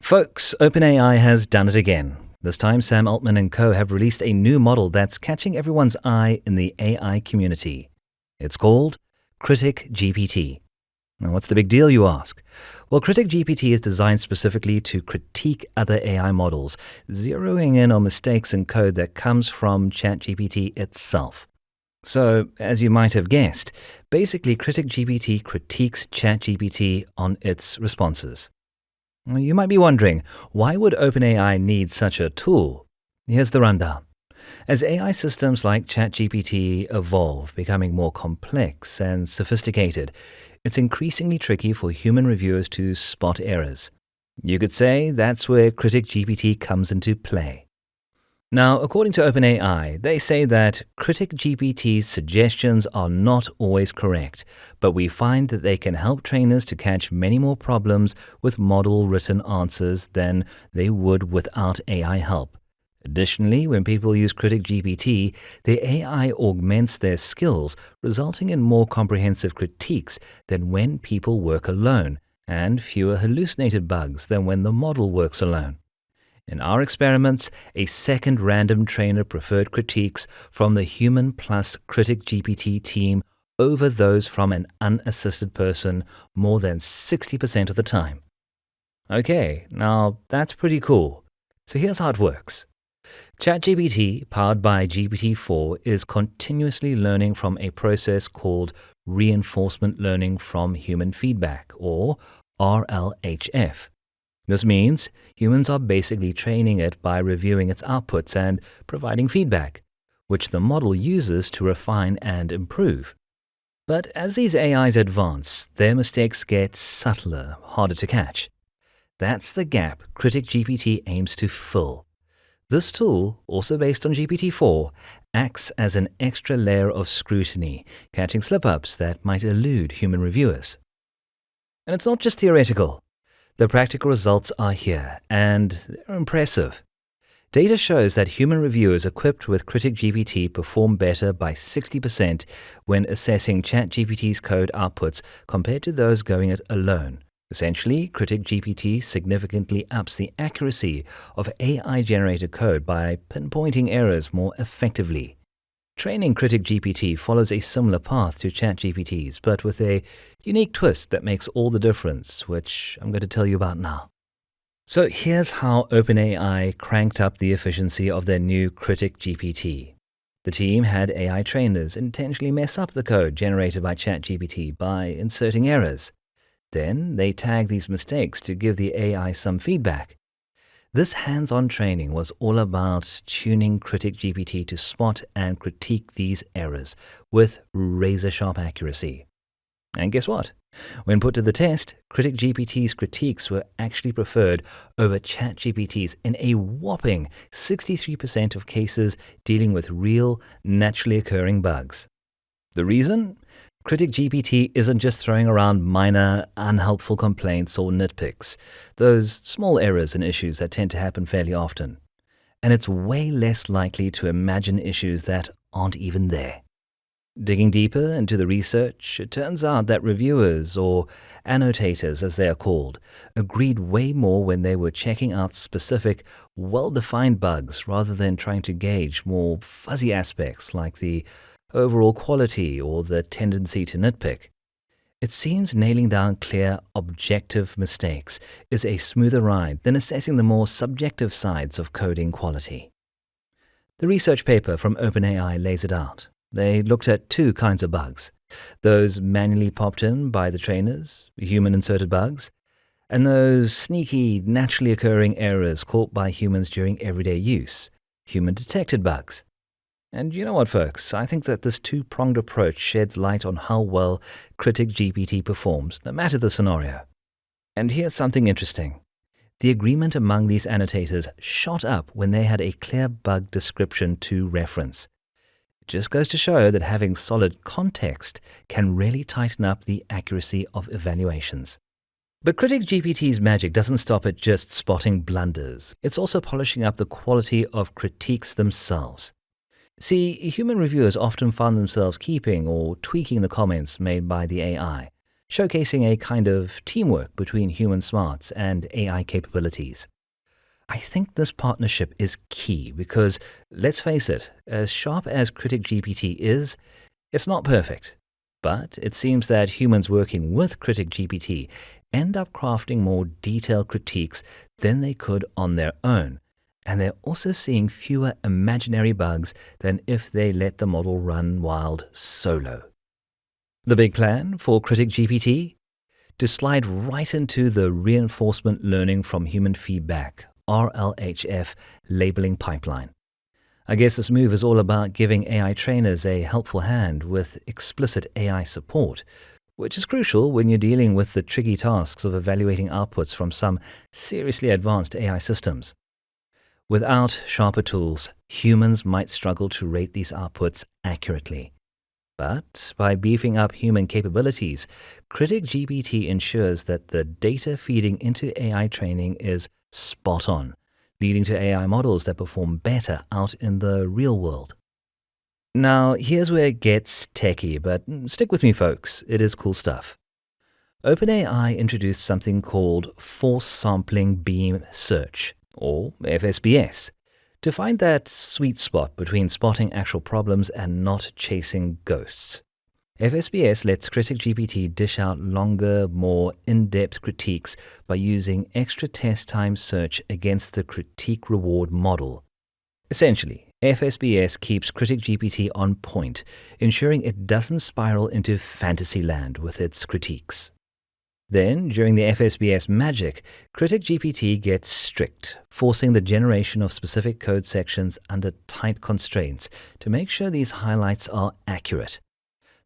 Folks, OpenAI has done it again. This time, Sam Altman and co. have released a new model that's catching everyone's eye in the AI community. It's called CriticGPT. Now, what's the big deal, you ask? Well, CriticGPT is designed specifically to critique other AI models, zeroing in on mistakes in code that comes from ChatGPT itself. So, as you might have guessed, basically CriticGPT critiques ChatGPT on its responses. Well, you might be wondering, why would OpenAI need such a tool? Here's the rundown. As AI systems like ChatGPT evolve, becoming more complex and sophisticated, it's increasingly tricky for human reviewers to spot errors. You could say that's where CriticGPT comes into play. Now, according to OpenAI, they say that CriticGPT's suggestions are not always correct, but we find that they can help trainers to catch many more problems with model-written answers than they would without AI help. Additionally, when people use CriticGPT, the AI augments their skills, resulting in more comprehensive critiques than when people work alone, and fewer hallucinated bugs than when the model works alone. In our experiments, a second random trainer preferred critiques from the human plus CriticGPT team over those from an unassisted person more than 60% of the time. Okay, now that's pretty cool. So here's how it works. ChatGPT, powered by GPT-4, is continuously learning from a process called reinforcement learning from human feedback, or RLHF. This means humans are basically training it by reviewing its outputs and providing feedback, which the model uses to refine and improve. But as these AIs advance, their mistakes get subtler, harder to catch. That's the gap CriticGPT aims to fill. This tool, also based on GPT-4, acts as an extra layer of scrutiny, catching slip-ups that might elude human reviewers. And it's not just theoretical. The practical results are here, and they're impressive. Data shows that human reviewers equipped with CriticGPT perform better by 60% when assessing ChatGPT's code outputs compared to those going it alone. Essentially, CriticGPT significantly ups the accuracy of AI-generated code by pinpointing errors more effectively. Training CriticGPT follows a similar path to ChatGPT's, but with a unique twist that makes all the difference, which I'm going to tell you about now. So here's how OpenAI cranked up the efficiency of their new CriticGPT. The team had AI trainers intentionally mess up the code generated by ChatGPT by inserting errors. Then they tag these mistakes to give the AI some feedback. This hands-on training was all about tuning CriticGPT to spot and critique these errors with razor-sharp accuracy. And guess what? When put to the test, CriticGPT's critiques were actually preferred over ChatGPT's in a whopping 63% of cases dealing with real, naturally occurring bugs. The reason? CriticGPT isn't just throwing around minor, unhelpful complaints or nitpicks, those small errors and issues that tend to happen fairly often. And it's way less likely to imagine issues that aren't even there. Digging deeper into the research, it turns out that reviewers, or annotators as they are called, agreed way more when they were checking out specific, well-defined bugs rather than trying to gauge more fuzzy aspects like the overall quality or the tendency to nitpick. It seems nailing down clear, objective mistakes is a smoother ride than assessing the more subjective sides of coding quality. The research paper from OpenAI lays it out. They looked at two kinds of bugs: those manually popped in by the trainers, human-inserted bugs, and those sneaky, naturally occurring errors caught by humans during everyday use, human-detected bugs. And you know what, folks? I think that this two-pronged approach sheds light on how well CriticGPT performs, no matter the scenario. And here's something interesting. The agreement among these annotators shot up when they had a clear bug description to reference. It just goes to show that having solid context can really tighten up the accuracy of evaluations. But CriticGPT's magic doesn't stop at just spotting blunders. It's also polishing up the quality of critiques themselves. See, human reviewers often find themselves keeping or tweaking the comments made by the AI, showcasing a kind of teamwork between human smarts and AI capabilities. I think this partnership is key because, let's face it, as sharp as CriticGPT is, it's not perfect. But it seems that humans working with CriticGPT end up crafting more detailed critiques than they could on their own. And they're also seeing fewer imaginary bugs than if they let the model run wild solo. The big plan for CriticGPT? To slide right into the reinforcement learning from human feedback, RLHF labeling pipeline. I guess this move is all about giving AI trainers a helpful hand with explicit AI support, which is crucial when you're dealing with the tricky tasks of evaluating outputs from some seriously advanced AI systems. Without sharper tools, humans might struggle to rate these outputs accurately. But by beefing up human capabilities, CriticGPT ensures that the data feeding into AI training is spot on, leading to AI models that perform better out in the real world. Now, here's where it gets techie, but stick with me, folks. It is cool stuff. OpenAI introduced something called Force Sampling Beam Search, or FSBS, to find that sweet spot between spotting actual problems and not chasing ghosts. FSBS lets CriticGPT dish out longer, more in-depth critiques by using extra test time search against the critique reward model. Essentially, FSBS keeps CriticGPT on point, ensuring it doesn't spiral into fantasy land with its critiques. Then, during the FSBS magic, CriticGPT gets strict, forcing the generation of specific code sections under tight constraints to make sure these highlights are accurate.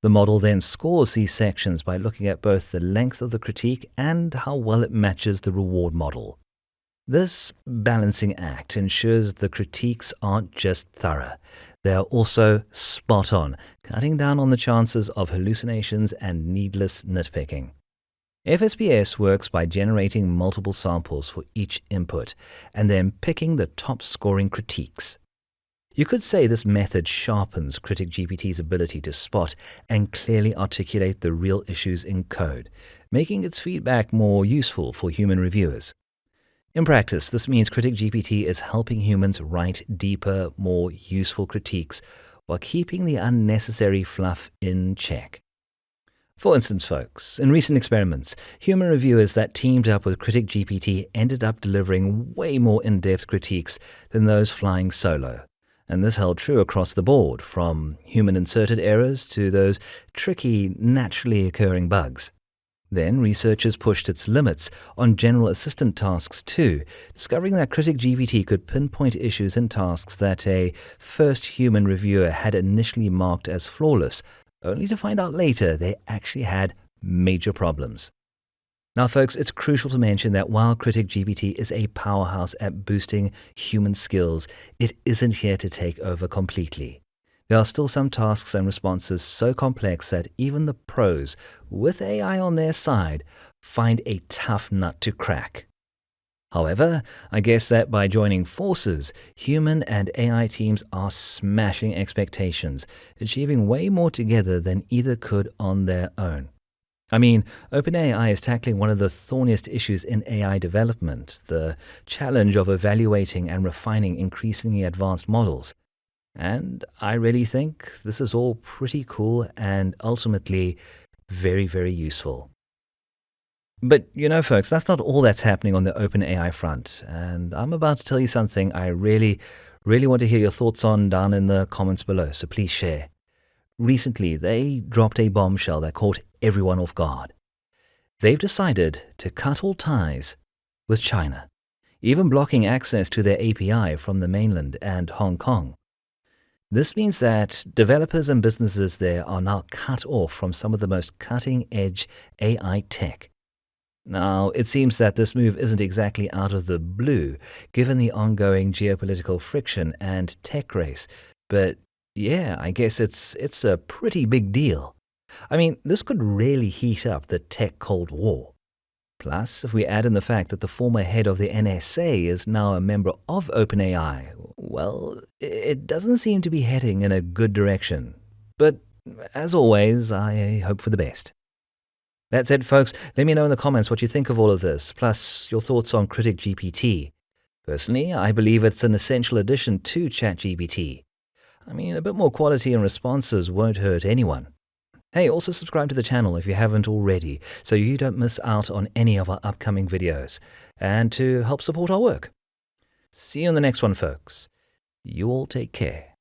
The model then scores these sections by looking at both the length of the critique and how well it matches the reward model. This balancing act ensures the critiques aren't just thorough, they are also spot on, cutting down on the chances of hallucinations and needless nitpicking. FSBS works by generating multiple samples for each input and then picking the top scoring critiques. You could say this method sharpens CriticGPT's ability to spot and clearly articulate the real issues in code, making its feedback more useful for human reviewers. In practice, this means CriticGPT is helping humans write deeper, more useful critiques while keeping the unnecessary fluff in check. For instance, folks, in recent experiments, human reviewers that teamed up with CriticGPT ended up delivering way more in-depth critiques than those flying solo. And this held true across the board, from human-inserted errors to those tricky, naturally occurring bugs. Then researchers pushed its limits on general assistant tasks too, discovering that CriticGPT could pinpoint issues in tasks that a first human reviewer had initially marked as flawless, only to find out later they actually had major problems. Now, folks, it's crucial to mention that while CriticGPT is a powerhouse at boosting human skills, it isn't here to take over completely. There are still some tasks and responses so complex that even the pros, with AI on their side, find a tough nut to crack. However, I guess that by joining forces, human and AI teams are smashing expectations, achieving way more together than either could on their own. I mean, OpenAI is tackling one of the thorniest issues in AI development, the challenge of evaluating and refining increasingly advanced models. And I really think this is all pretty cool and ultimately very, very useful. But you know, folks, that's not all that's happening on the OpenAI front. And I'm about to tell you something I really want to hear your thoughts on down in the comments below, so please share. Recently, they dropped a bombshell that caught everyone off guard. They've decided to cut all ties with China, even blocking access to their API from the mainland and Hong Kong. This means that developers and businesses there are now cut off from some of the most cutting-edge AI tech. Now, it seems that this move isn't exactly out of the blue, given the ongoing geopolitical friction and tech race, but yeah, I guess it's a pretty big deal. I mean, this could really heat up the tech Cold War. Plus, if we add in the fact that the former head of the NSA is now a member of OpenAI, well, it doesn't seem to be heading in a good direction. But as always, I hope for the best. That's it, folks. Let me know in the comments what you think of all of this, plus your thoughts on CriticGPT. Personally, I believe it's an essential addition to ChatGPT. I mean, a bit more quality and responses won't hurt anyone. Hey, also subscribe to the channel if you haven't already, so you don't miss out on any of our upcoming videos, and to help support our work. See you in the next one, folks. You all take care.